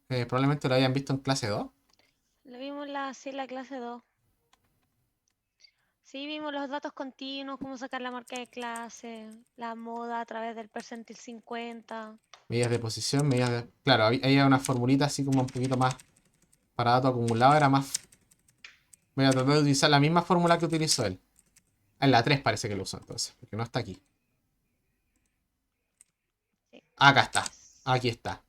Probablemente lo hayan visto en clase 2. Lo vimos sí, en la clase 2. Sí, vimos los datos continuos, cómo sacar la marca de clase, la moda a través del percentil 50. Medidas de posición, medidas de... Claro, ahí hay una formulita así como un poquito más para datos acumulados. Era más... Voy a tratar de utilizar la misma fórmula que utilizó él. En la 3 parece que lo usó entonces, porque no está aquí. Sí. Acá está. Es- Aquí está.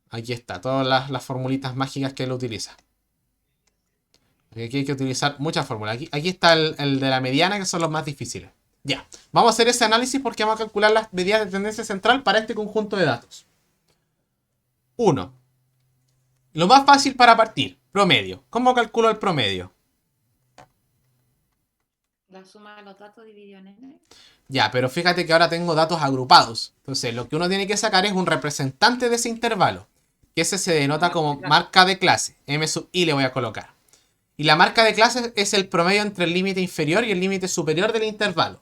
Aquí está. Todas las formulitas mágicas que él utiliza. Aquí hay que utilizar muchas fórmulas. Aquí está el de la mediana, que son los más difíciles. Ya. Vamos a hacer ese análisis porque vamos a calcular las medidas de tendencia central para este conjunto de datos. 1. Lo más fácil para partir. Promedio. ¿Cómo calculo el promedio? La suma de los datos dividido en n. Ya, pero fíjate que ahora tengo datos agrupados. Entonces, lo que uno tiene que sacar es un representante de ese intervalo. Que ese se denota como marca de clase. M sub i le voy a colocar. Y la marca de clase es el promedio entre el límite inferior y el límite superior del intervalo.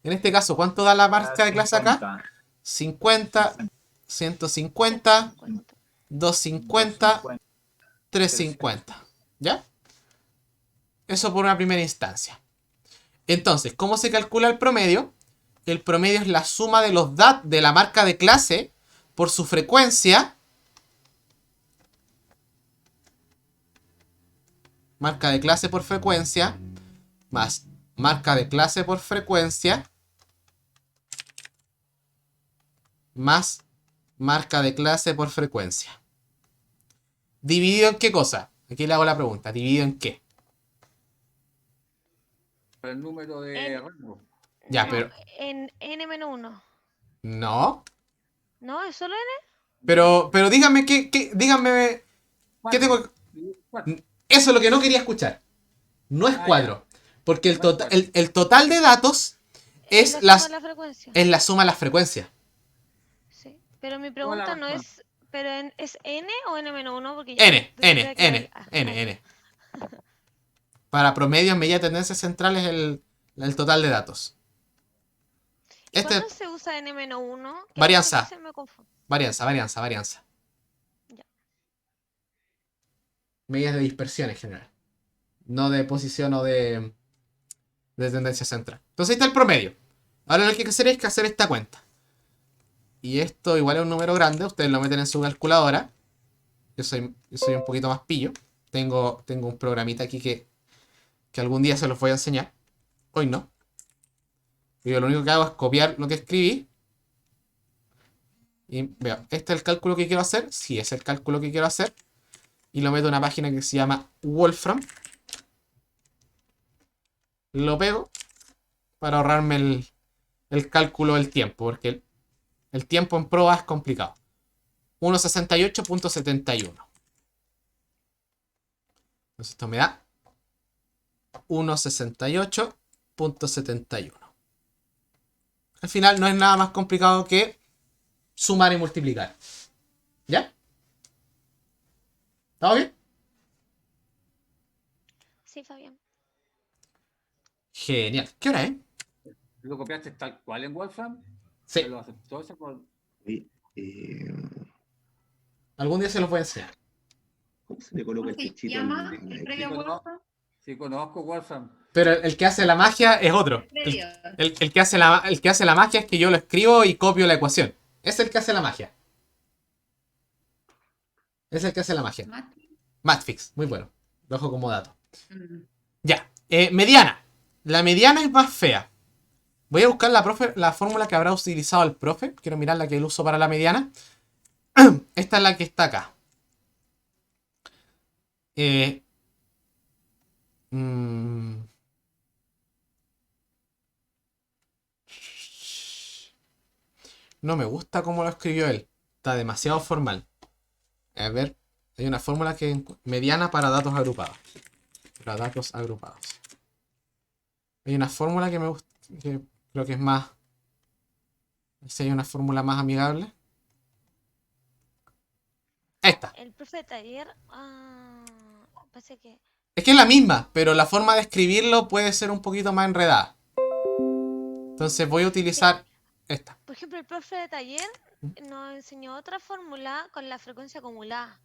En este caso, ¿cuánto da la marca de clase acá? 50, 150, 250, 350. ¿Ya? Eso por una primera instancia. Entonces, ¿cómo se calcula el promedio? El promedio es la suma de los datos de la marca de clase por su frecuencia. Marca de clase por frecuencia. Más marca de clase por frecuencia. Más marca de clase por frecuencia. ¿Dividido en qué cosa? Aquí le hago la pregunta. ¿Dividido en qué? El número de En- rango. Ya, no, pero... en n-1. No. ¿No? ¿Es solo n? Pero dígame dígame... ¿Qué tengo? Cuatro. Eso es lo que no quería escuchar. No es Ah, cuadro. Porque el, No es tota- cuadro. el total de datos es la la suma de la frecuencia. es la suma de las frecuencias. Sí. Pero mi Toda la pregunta no razón. es, ¿es n o n-1? Porque N, tendría que N. ah, N. Para promedio, medida de tendencia central es el total de datos. ¿Y Este cuándo se usa n-1? Que Varianza. muchas veces me confundo. Varianza. Ya. Medidas de dispersión en general. No de posición o de tendencia central. Entonces ahí está el promedio. Ahora lo que hay que hacer es hacer esta cuenta. Y esto igual es un número grande. Ustedes lo meten en su calculadora. Yo soy un poquito más pillo. Tengo un programita aquí que algún día se los voy a enseñar. Hoy no. Yo lo único que hago es copiar lo que escribí. Y veo, ¿este es el cálculo que quiero hacer? Sí, es el cálculo que quiero hacer. Y lo meto en una página que se llama Wolfram. Lo pego para ahorrarme el cálculo del tiempo, porque el tiempo en proa es complicado. 1.68.71. Entonces esto me da 1.68.71. Al final no es nada más complicado que sumar y multiplicar. ¿Ya? ¿Estamos bien? Sí, Fabián. Genial. ¿Qué hora es? ¿Lo copiaste tal cual en Wolfram? Sí. ¿Se lo aceptó ese por- Oye, Algún día se los voy a enseñar. ¿cómo se le coloca el ¿Cómo se techito llama al- el al- previo Sí, Wolfram? Sí, conozco Wolfram. Pero el que hace la magia es otro. Previo. El que hace la magia es que yo lo escribo y copio la ecuación. Es el que hace la magia. Es el que hace la magia. Matfix, muy bueno. Lo dejo como dato. Ya. Mediana. La mediana es más fea. Voy a buscar la fórmula que habrá utilizado el profe. Quiero mirar la que él usó para la mediana. Esta es la que está acá. No me gusta cómo lo escribió él. Está demasiado formal. A ver, hay una fórmula que mediana para datos agrupados. Para datos agrupados. Hay una fórmula que me gusta, que creo que es más... Si hay una fórmula más amigable. Esta. El profe de taller. Parece que. Es que es la misma, pero la forma de escribirlo puede ser un poquito más enredada. Entonces voy a utilizar esta. Por ejemplo, el profe de taller nos enseñó otra fórmula con la frecuencia acumulada.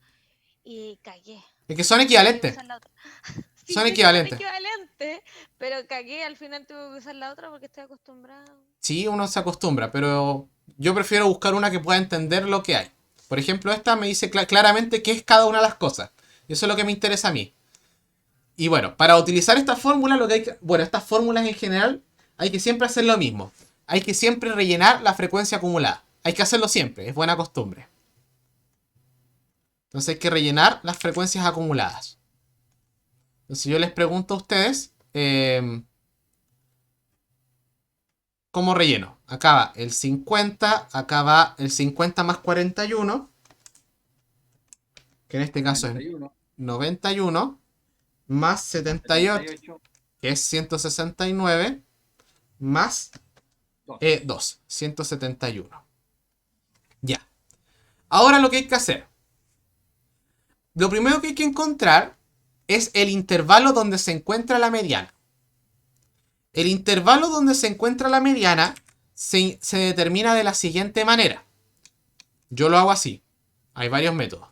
Y cagué. Es que son Tuve que equivalentes. usar la otra. Son Sí, sé que equivalentes. equivalentes, pero cagué. Al final tuve que usar la otra porque estoy acostumbrada. Sí, uno se acostumbra, pero yo prefiero buscar una que pueda entender lo que hay. Por ejemplo, esta me dice claramente qué es cada una de las cosas. Y eso es lo que me interesa a mí. Y bueno, para utilizar esta fórmula, lo que hay que... Bueno, estas fórmulas en general, hay que siempre hacer lo mismo. Hay que siempre rellenar la frecuencia acumulada. Hay que hacerlo siempre, es buena costumbre. Entonces hay que rellenar las frecuencias acumuladas. Entonces yo les pregunto a ustedes, ¿cómo relleno? Acá va el 50, acá va el 50 más 41, que en este caso es 91, más 78, que es 169, más 2, 171. Ya. Ahora lo que hay que hacer. Lo primero que hay que encontrar es el intervalo donde se encuentra la mediana. El intervalo donde se encuentra la mediana se determina de la siguiente manera. Yo lo hago así. Hay varios métodos.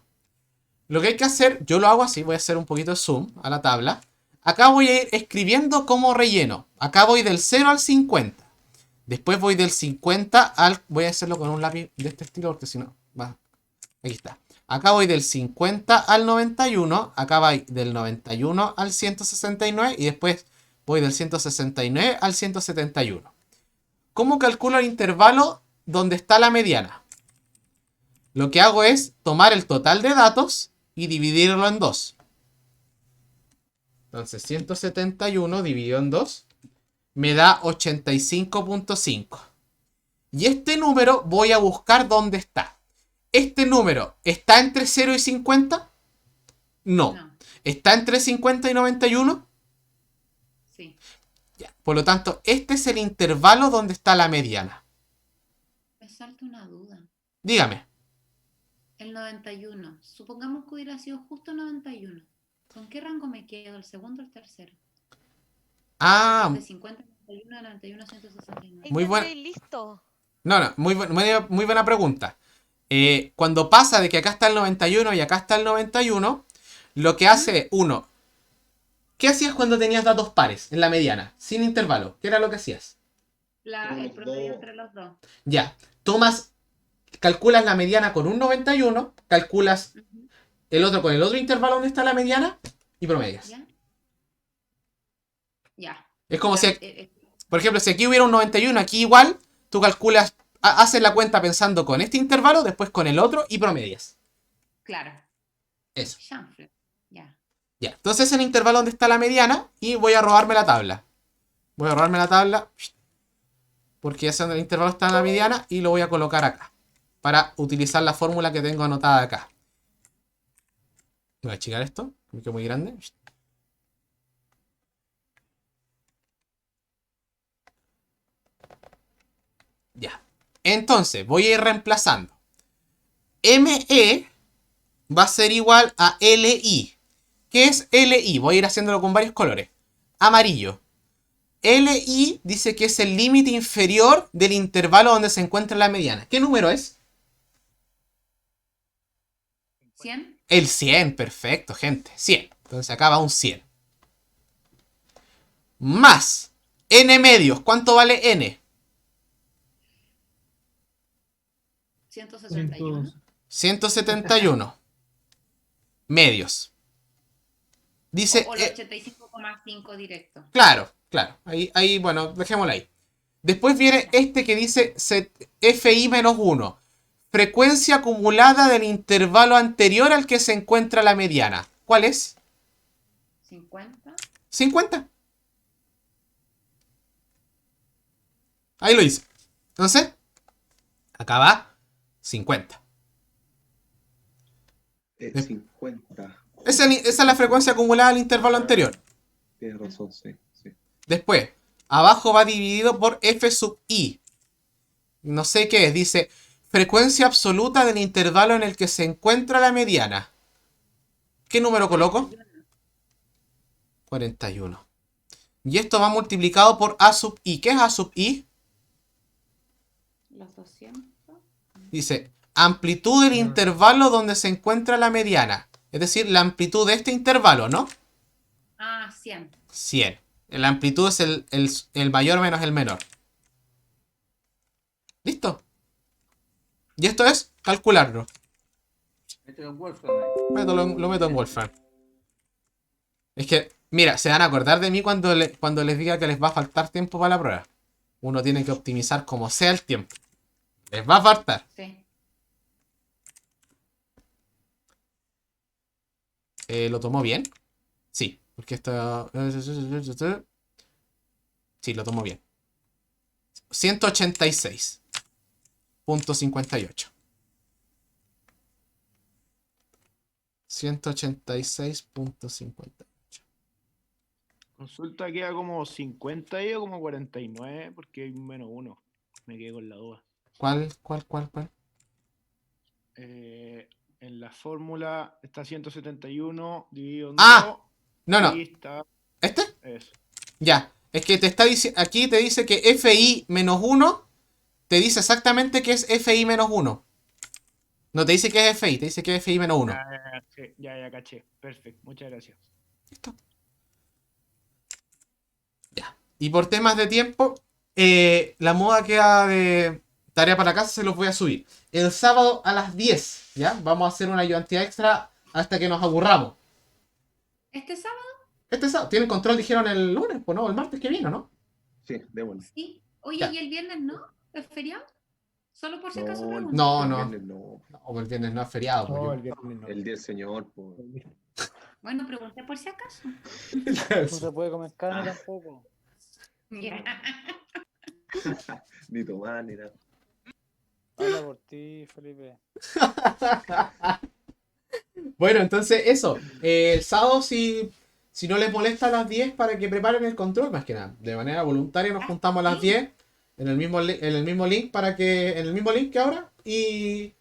Lo que hay que hacer, yo lo hago así. Voy a hacer un poquito de zoom a la tabla. Acá voy a ir escribiendo cómo relleno. Acá voy del 0 al 50. Después voy del 50 al... Voy a hacerlo con un lápiz de este estilo porque si no... Va. Aquí está. Acá voy del 50 al 91. Acá voy del 91 al 169. Y después voy del 169 al 171. ¿Cómo calculo el intervalo donde está la mediana? Lo que hago es tomar el total de datos y dividirlo en 2. Entonces 171 dividido en 2 me da 85.5. Y este número voy a buscar dónde está. ¿Este número está entre 0 y 50? No. ¿Está entre 50 y 91? Sí. Ya. Por lo tanto, este es el intervalo donde está la mediana. Me salta una duda. Dígame. El 91. Supongamos que hubiera sido justo 91. ¿Con qué rango me quedo? ¿El segundo o el tercero? De 50 a 91 a 91 a 169. Muy buena. Listo. No, muy buena pregunta. Cuando pasa de que acá está el 91 y acá está el 91, lo que hace uno... ¿Qué hacías cuando tenías datos pares en la mediana? Sin intervalo. ¿Qué era lo que hacías? El promedio entre los dos. Ya. Calculas la mediana con un 91, calculas el otro con el otro intervalo donde está la mediana y promedias. Ya. Es como si, por ejemplo, si aquí hubiera un 91, aquí igual, tú calculas, haces la cuenta pensando con este intervalo, después con el otro y promedias. Claro. Eso. Ya. Ya. Entonces es el intervalo donde está la mediana y voy a robarme la tabla. Voy a robarme la tabla porque ese intervalo está en la mediana y lo voy a colocar acá para utilizar la fórmula que tengo anotada acá. Voy a achicar esto, que es muy grande. Ya. Entonces, voy a ir reemplazando. ME va a ser igual a LI. ¿Qué es LI? Voy a ir haciéndolo con varios colores. Amarillo. LI dice que es el límite inferior del intervalo donde se encuentra la mediana. ¿Qué número es? 100. El 100, perfecto, gente. 100. Entonces acá va un 100. Más N medios. ¿Cuánto vale N? 161. 171 medios. Dice... O el 85,5 directo. Claro. Ahí, bueno, dejémoslo ahí. Después viene este que dice FI menos 1. Frecuencia acumulada del intervalo anterior al que se encuentra la mediana. ¿Cuál es? 50. 50. Ahí lo hice. Entonces, acá va 50. 50. Esa es la frecuencia acumulada al intervalo anterior. Tienes razón, sí. Después, abajo va dividido por F sub I. No sé qué es. Dice frecuencia absoluta del intervalo en el que se encuentra la mediana. ¿Qué número coloco? 41. Y esto va multiplicado por A sub I. ¿Qué es A sub I? Los 200. Dice, amplitud del intervalo donde se encuentra la mediana. Es decir, la amplitud de este intervalo, ¿no? Ah, 100. 100. La amplitud es el mayor menos el menor. ¿Listo? Y esto es calcularlo. Mételo en Wolfram ahí. Lo meto en Wolfram. Es que, mira, se van a acordar de mí cuando les diga que les va a faltar tiempo para la prueba. Uno tiene que optimizar como sea el tiempo. Les va a faltar. Sí. ¿Lo tomó bien? Sí, porque esto... Sí, lo tomó bien. 186.58. 186.58. Consulta queda como 50 y o como 49 porque hay un menos 1. Me quedé con la duda. ¿Cuál? En la fórmula está 171 dividido en ¡Ah! 2. No. Y está ¿Este? eso. Ya. Es que te está aquí te dice que FI menos 1 te dice exactamente que es FI menos 1. No te dice que es FI, te dice que es FI menos 1. Sí, ya caché. Perfecto. Muchas gracias. Listo. Ya. Y por temas de tiempo, la moda queda de tarea para casa, se los voy a subir. El sábado a las 10, ¿ya? Vamos a hacer una ayudantía extra hasta que nos aburramos. ¿Este sábado? Este sábado, tienen control, dijeron el lunes, pues no, el martes que vino, ¿no? Sí, démosle. Sí. Oye, Ya. ¿y el viernes no? ¿Es feriado? Solo por si acaso No, pregunto. No, el no. viernes no. No, pues el viernes no es feriado. No, pues, el viernes no. El día del Señor, pues. Bueno, pregunté por si acaso. No se puede comer carne tampoco. Ya. Ni tomar, ni nada. Habla por ti, Felipe. Bueno, entonces eso. El sábado, si no les molesta a las 10 para que preparen el control, más que nada. De manera voluntaria nos juntamos a las 10 en el mismo link en el mismo link que ahora. Y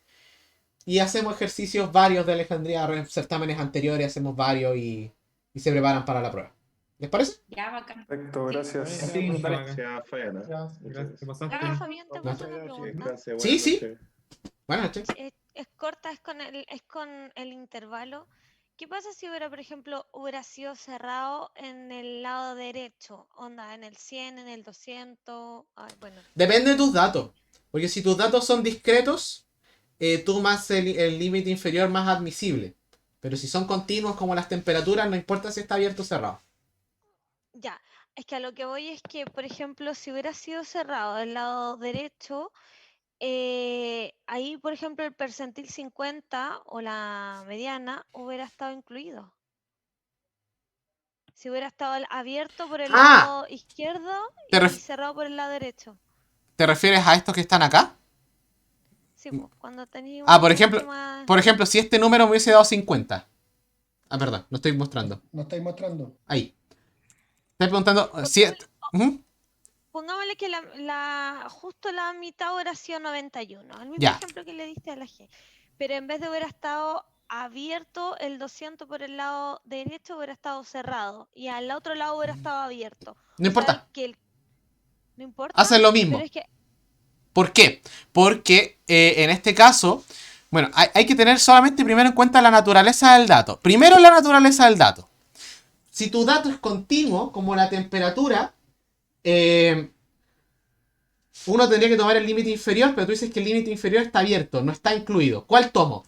hacemos ejercicios varios de Alejandría, certámenes anteriores, hacemos varios y se preparan para la prueba. ¿Les parece? Ya, bacán. Perfecto, gracias. Sí, Gracias, Fayana. Ya, Muchas te gracias. pasaste. Acá Fabián te No. puso una pregunta. Descanse, Sí, buenas sí. noches. Buenas noches. Es corta, es con el intervalo. ¿Qué pasa si hubiera sido cerrado en el lado derecho? Onda, en el 100, en el 200. Ay, bueno. Depende de tus datos. Porque si tus datos son discretos, tú más el límite inferior más admisible. Pero si son continuos como las temperaturas, no importa si está abierto o cerrado. Ya, es que a lo que voy es que, por ejemplo, si hubiera sido cerrado del lado derecho, ahí, por ejemplo, el percentil 50 o la mediana hubiera estado incluido. Si hubiera estado abierto por el lado izquierdo y cerrado por el lado derecho. ¿Te refieres a estos que están acá? Sí, pues, cuando tenía Por ejemplo, si este número me hubiese dado 50. Perdón, no estoy mostrando. ¿No estáis mostrando? Ahí. Estoy preguntando si... ¿Mm? Pongámosle que justo la mitad hubiera sido 91. El mismo Ya. ejemplo que le diste a la G. Pero en vez de hubiera estado abierto el 200 por el lado derecho, hubiera estado cerrado. Y al otro lado hubiera estado abierto. No importa. No importa. Hacen lo mismo. Pero es que ¿Por qué? Porque en este caso, bueno, hay que tener solamente primero en cuenta la naturaleza del dato. Primero la naturaleza del dato. Si tu dato es continuo, como la temperatura, uno tendría que tomar el límite inferior, pero tú dices que el límite inferior está abierto, no está incluido. ¿Cuál tomo?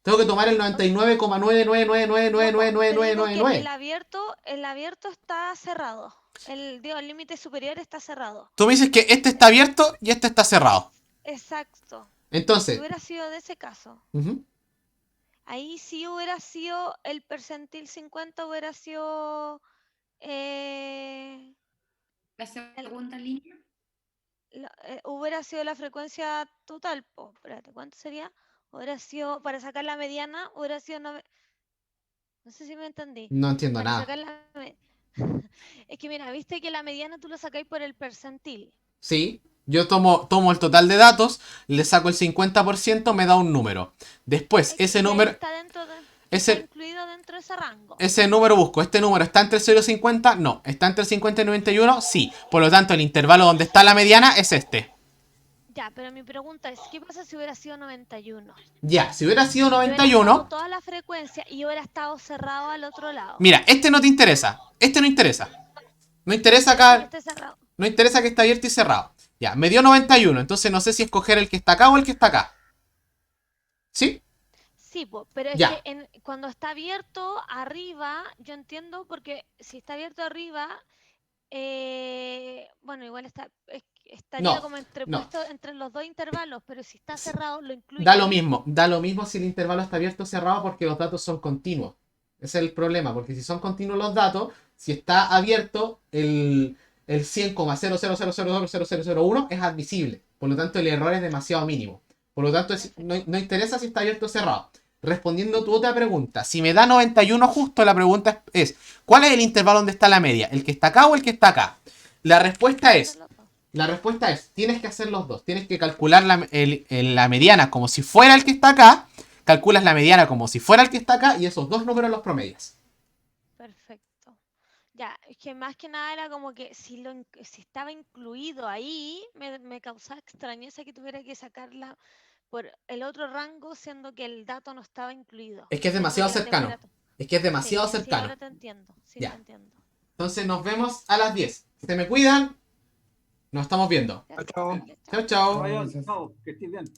Tengo que tomar el 99,999999999. el abierto está cerrado. El límite superior está cerrado. Tú me dices que este está abierto y este está cerrado. Exacto. Entonces. Si hubiera sido de ese caso. Uh-huh. Ahí sí hubiera sido el percentil 50, hubiera sido La segunda línea. Hubiera sido la frecuencia total. Espérate, ¿cuánto sería? Hubiera sido, para sacar la mediana, hubiera sido... No sé si me entendí. No entiendo para nada. Sacar es que mira, viste que la mediana tú la sacáis por el percentil. Sí, Yo tomo el total de datos, le saco el 50%, me da un número. Después, ese número... Está dentro de, Ese- está incluido dentro de ese rango. Ese número busco. ¿Este número está entre 0 y 50? No. ¿Está entre 50 y 91? Sí. Por lo tanto, el intervalo donde está la mediana es este. Ya, pero mi pregunta es, ¿qué pasa si hubiera sido 91? Ya, si hubiera sido Si hubiera 91... estado toda la frecuencia y hubiera estado cerrado al otro lado. Mira, este no te interesa. Este no interesa. No interesa Que acá. esté cerrado. No interesa que está abierto y cerrado. Ya, me dio 91. Entonces no sé si escoger el que está acá o el que está acá. ¿Sí? Sí, pero es Ya. que cuando está abierto arriba, yo entiendo porque si está abierto arriba, bueno, igual estaría No, como no. entrepuesto entre los dos intervalos, pero si está cerrado, lo incluye. Da lo ahí. mismo. Da lo mismo si el intervalo está abierto o cerrado porque los datos son continuos. Ese es el problema. Porque si son continuos los datos, si está abierto el 100,000000001 es admisible. Por lo tanto, el error es demasiado mínimo. Por lo tanto, no interesa si está abierto o cerrado. Respondiendo tu otra pregunta, si me da 91 justo, la pregunta es, ¿cuál es el intervalo donde está la media? ¿El que está acá o el que está acá? La respuesta es, tienes que hacer los dos. Tienes que calcular la mediana como si fuera el que está acá, calculas la mediana como si fuera el que está acá y esos dos números los promedias. Perfecto. Ya, es que más que nada era como que si estaba incluido ahí, me causaba extrañeza que tuviera que sacarla por el otro rango, siendo que el dato no estaba incluido. Es que es demasiado cercano. Es que es demasiado Sí, cercano. ahora te entiendo. Sí, Ya. te entiendo. Entonces nos vemos a las 10. Se me cuidan. Nos estamos viendo. Ya, Chao. ya, Chao, chao. Vaya, chao, que estés bien.